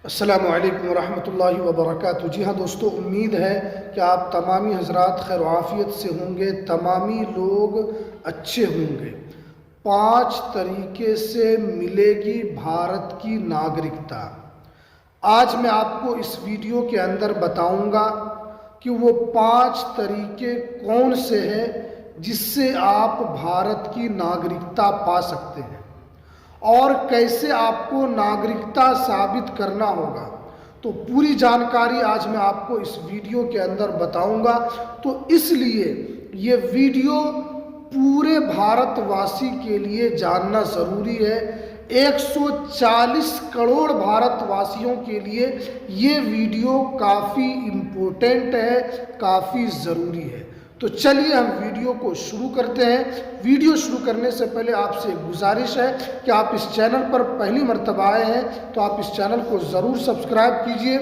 अस्सलामु अलैकुम वरहमतुल्लाहि वबरकातुहू। जी हाँ दोस्तों, उम्मीद है कि आप तमामी हजरात खैर आफियत से होंगे, तमामी लोग अच्छे होंगे। 5 तरीके से मिलेगी भारत की नागरिकता। आज मैं आपको इस वीडियो के अंदर बताऊंगा कि वो 5 तरीके कौन से हैं जिससे आप भारत की नागरिकता पा सकते हैं और कैसे आपको नागरिकता साबित करना होगा। तो पूरी जानकारी आज मैं आपको इस वीडियो के अंदर बताऊंगा। तो इसलिए ये वीडियो पूरे भारतवासी के लिए जानना ज़रूरी है। 140 करोड़ भारतवासियों के लिए ये वीडियो काफ़ी इम्पोर्टेंट है, काफ़ी ज़रूरी है। तो चलिए हम वीडियो को शुरू करते हैं। वीडियो शुरू करने से पहले आपसे एक गुजारिश है कि आप इस चैनल पर पहली मर्तबा आए हैं तो आप इस चैनल को ज़रूर सब्सक्राइब कीजिए,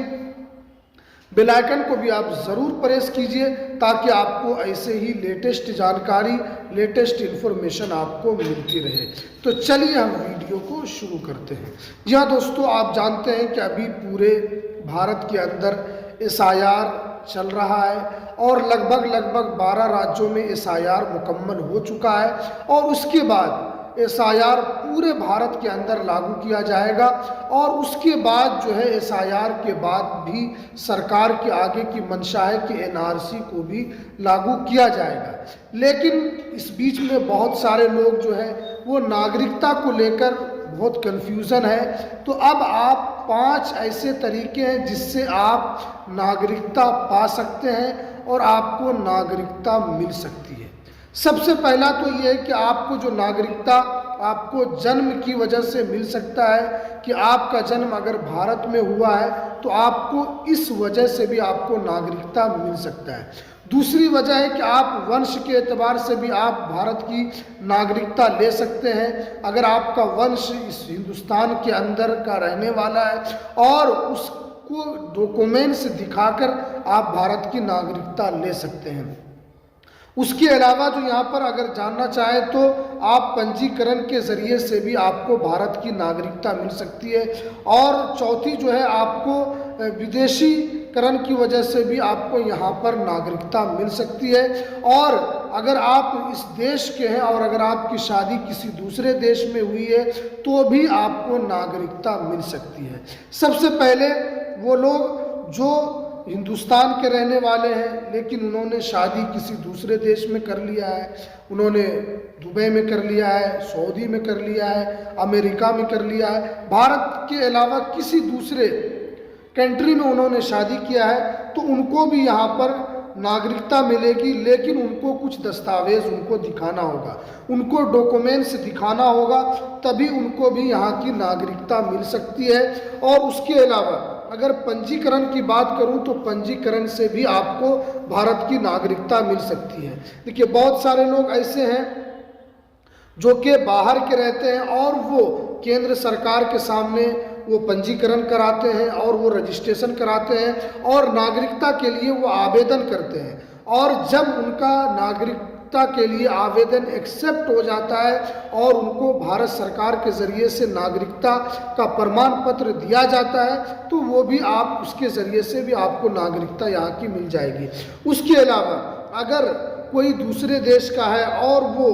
बेल आइकन को भी आप ज़रूर प्रेस कीजिए ताकि आपको ऐसे ही लेटेस्ट जानकारी, लेटेस्ट इन्फॉर्मेशन आपको मिलती रहे। तो चलिए हम वीडियो को शुरू करते हैं। जी हाँ दोस्तों, आप जानते हैं कि अभी पूरे भारत के अंदर SIR चल रहा है और लगभग 12 राज्यों में SIR मुकम्मल हो चुका है और उसके बाद SIR पूरे भारत के अंदर लागू किया जाएगा और उसके बाद जो है SIR के बाद भी सरकार के आगे की मंशा है कि NRC को भी लागू किया जाएगा। लेकिन इस बीच में बहुत सारे लोग जो है वो नागरिकता को लेकर बहुत कन्फ्यूज़न है। तो अब आप 5 ऐसे तरीके हैं जिससे आप नागरिकता पा सकते हैं और आपको नागरिकता मिल सकती है। सबसे पहला तो ये है कि आपको जो नागरिकता आपको जन्म की वजह से मिल सकता है कि आपका जन्म अगर भारत में हुआ है तो आपको इस वजह से भी आपको नागरिकता मिल सकता है। दूसरी वजह है कि आप वंश के एतबार से भी आप भारत की नागरिकता ले सकते हैं। अगर आपका वंश इस हिंदुस्तान के अंदर का रहने वाला है और उसको डॉक्यूमेंट्स दिखाकर आप भारत की नागरिकता ले सकते हैं। उसके अलावा जो यहाँ पर अगर जानना चाहे तो आप पंजीकरण के ज़रिए से भी आपको भारत की नागरिकता मिल सकती है। और चौथी जो है आपको विदेशीकरण की वजह से भी आपको यहाँ पर नागरिकता मिल सकती है। और अगर आप इस देश के हैं और अगर आपकी शादी किसी दूसरे देश में हुई है तो भी आपको नागरिकता मिल सकती है। सबसे पहले वो लोग जो हिंदुस्तान के रहने वाले हैं लेकिन उन्होंने शादी किसी दूसरे देश में कर लिया है, उन्होंने दुबई में कर लिया है, सऊदी में कर लिया है, अमेरिका में कर लिया है, भारत के अलावा किसी दूसरे कंट्री में उन्होंने शादी किया है तो उनको भी यहाँ पर नागरिकता मिलेगी। लेकिन उनको कुछ दस्तावेज उनको दिखाना होगा, उनको डॉक्यूमेंट्स दिखाना होगा, तभी उनको भी यहाँ की नागरिकता मिल सकती है। और उसके अलावा अगर पंजीकरण की बात करूं तो पंजीकरण से भी आपको भारत की नागरिकता मिल सकती है। देखिए, बहुत सारे लोग ऐसे हैं जो कि बाहर के रहते हैं और वो केंद्र सरकार के सामने वो पंजीकरण कराते हैं और वो रजिस्ट्रेशन कराते हैं और नागरिकता के लिए वो आवेदन करते हैं। और जब उनका नागरिकता के लिए आवेदन एक्सेप्ट हो जाता है और उनको भारत सरकार के ज़रिए से नागरिकता का प्रमाण पत्र दिया जाता है तो वो भी आप उसके ज़रिए से भी आपको नागरिकता यहाँ की मिल जाएगी। उसके अलावा अगर कोई दूसरे देश का है और वो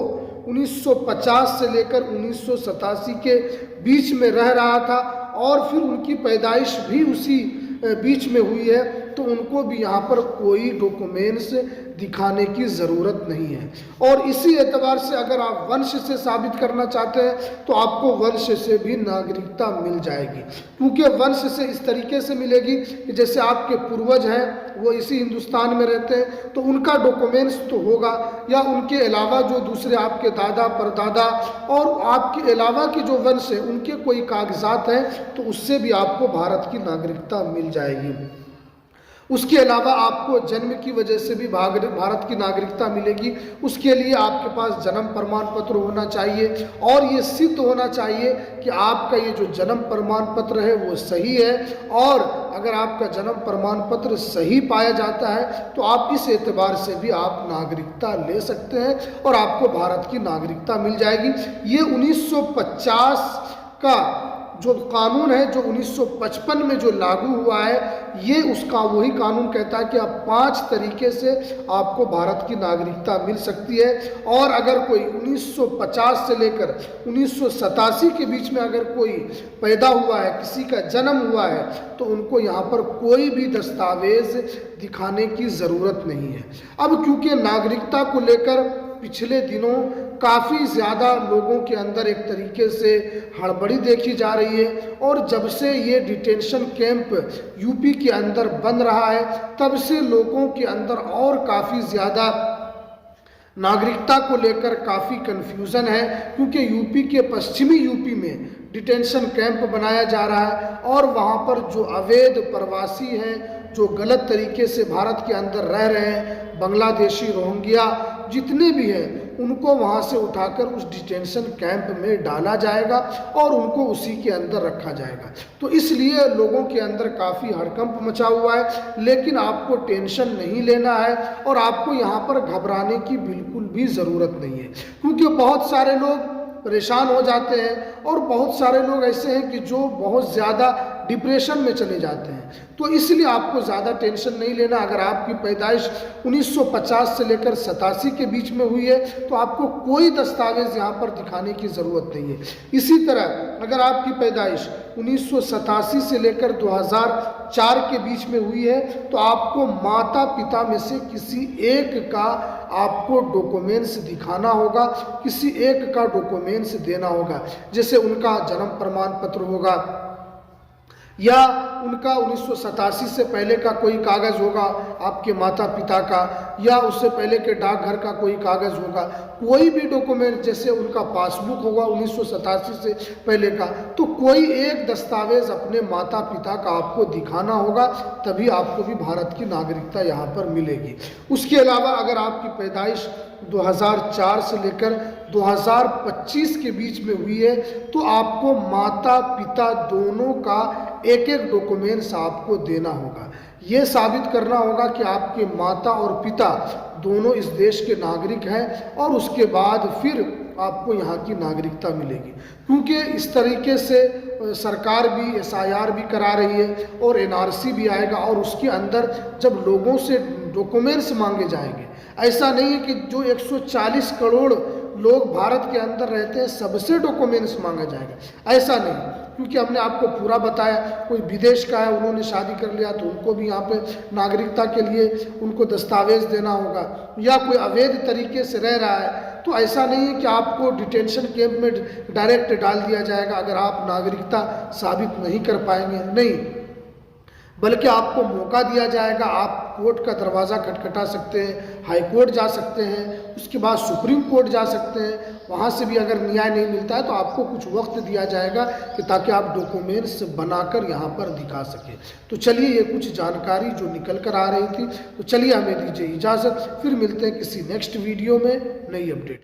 1950 से लेकर 1987 के बीच में रह रहा था और फिर उनकी पैदाइश भी उसी बीच में हुई है तो उनको भी यहाँ पर कोई डॉक्यूमेंट्स दिखाने की ज़रूरत नहीं है। और इसी एतबार से अगर आप वंश से साबित करना चाहते हैं तो आपको वंश से भी नागरिकता मिल जाएगी, क्योंकि वंश से इस तरीके से मिलेगी कि जैसे आपके पूर्वज हैं वो इसी हिंदुस्तान में रहते हैं तो उनका डॉक्यूमेंट्स तो होगा, या उनके अलावा जो दूसरे आपके दादा परदादा और आपके अलावा की जो वंश है उनके कोई कागजात हैं तो उससे भी आपको भारत की नागरिकता मिल जाएगी। उसके अलावा आपको जन्म की वजह से भी भारत की नागरिकता मिलेगी। उसके लिए आपके पास जन्म प्रमाण पत्र होना चाहिए और ये सिद्ध होना चाहिए कि आपका ये जो जन्म प्रमाण पत्र है वो सही है। और अगर आपका जन्म प्रमाण पत्र सही पाया जाता है तो आप इस एतबार से भी आप नागरिकता ले सकते हैं और आपको भारत की नागरिकता मिल जाएगी। ये 1950 का जो कानून है जो 1955 में जो लागू हुआ है, ये उसका वही कानून कहता है कि अब 5 तरीके से आपको भारत की नागरिकता मिल सकती है। और अगर कोई 1950 से लेकर 1987 के बीच में अगर कोई पैदा हुआ है, किसी का जन्म हुआ है, तो उनको यहाँ पर कोई भी दस्तावेज दिखाने की ज़रूरत नहीं है। अब क्योंकि नागरिकता को लेकर पिछले दिनों काफ़ी ज़्यादा लोगों के अंदर एक तरीके से हड़बड़ी देखी जा रही है, और जब से ये डिटेंशन कैंप यूपी के अंदर बन रहा है, तब से लोगों के अंदर और काफ़ी ज़्यादा नागरिकता को लेकर काफ़ी कन्फ्यूज़न है। क्योंकि यूपी के पश्चिमी यूपी में डिटेंशन कैंप बनाया जा रहा है, और वहाँ पर जो अवैध प्रवासी हैं, जो गलत तरीके से भारत के अंदर रह रहे हैं, बांग्लादेशी, रोहिंग्या जितने भी हैं, उनको वहाँ से उठाकर उस डिटेंशन कैंप में डाला जाएगा और उनको उसी के अंदर रखा जाएगा। तो इसलिए लोगों के अंदर काफ़ी हड़कंप मचा हुआ है। लेकिन आपको टेंशन नहीं लेना है और आपको यहाँ पर घबराने की बिल्कुल भी ज़रूरत नहीं है, क्योंकि बहुत सारे लोग परेशान हो जाते हैं और बहुत सारे लोग ऐसे हैं कि जो बहुत ज़्यादा डिप्रेशन में चले जाते हैं। तो इसलिए आपको ज़्यादा टेंशन नहीं लेना। अगर आपकी पैदाइश 1950 से लेकर 87 के बीच में हुई है, तो आपको कोई दस्तावेज़ यहाँ पर दिखाने की ज़रूरत नहीं है। इसी तरह अगर आपकी पैदाइश 1987 से लेकर 2004 के बीच में हुई है, तो आपको माता पिता में से किसी एक का आपको डॉक्यूमेंट्स दिखाना होगा, किसी एक का डॉक्यूमेंट्स देना होगा। जैसे उनका जन्म प्रमाण पत्र होगा, या उनका 1987 से पहले का कोई कागज़ होगा आपके माता पिता का, या उससे पहले के डाकघर का कोई कागज़ होगा, कोई भी डॉक्यूमेंट, जैसे उनका पासबुक होगा 1987 से पहले का। तो कोई एक दस्तावेज़ अपने माता पिता का आपको दिखाना होगा, तभी आपको भी भारत की नागरिकता यहाँ पर मिलेगी। उसके अलावा अगर आपकी पैदाइश 2004 से लेकर 2025 के बीच में हुई है, तो आपको माता पिता दोनों का एक एक डॉक्यूमेंट्स आपको देना होगा। ये साबित करना होगा कि आपके माता और पिता दोनों इस देश के नागरिक हैं, और उसके बाद फिर आपको यहाँ की नागरिकता मिलेगी। क्योंकि इस तरीके से सरकार भी SIR भी करा रही है और NRC भी आएगा, और उसके अंदर जब लोगों से डॉक्यूमेंट्स मांगे जाएंगे, ऐसा नहीं है कि जो 140 करोड़ लोग भारत के अंदर रहते हैं सबसे डॉक्यूमेंट्स मांगा जाएगा, ऐसा नहीं। क्योंकि हमने आपको पूरा बताया, कोई विदेश का है, उन्होंने शादी कर लिया, तो उनको भी यहाँ पे नागरिकता के लिए उनको दस्तावेज़ देना होगा, या कोई अवैध तरीके से रह रहा है, तो ऐसा नहीं है कि आपको डिटेंशन कैंप में डायरेक्ट डाल दिया जाएगा अगर आप नागरिकता साबित नहीं कर पाएंगे, नहीं, बल्कि आपको मौका दिया जाएगा। आप कोर्ट का दरवाज़ा खटखटा सकते हैं, हाई कोर्ट जा सकते हैं, उसके बाद सुप्रीम कोर्ट जा सकते हैं। वहाँ से भी अगर न्याय नहीं मिलता है तो आपको कुछ वक्त दिया जाएगा कि ताकि आप डॉक्यूमेंट्स बनाकर यहाँ पर दिखा सकें। तो चलिए, ये कुछ जानकारी जो निकल कर आ रही थी, तो चलिए हमें दीजिए इजाज़त, फिर मिलते हैं किसी नेक्स्ट वीडियो में नई अपडेट।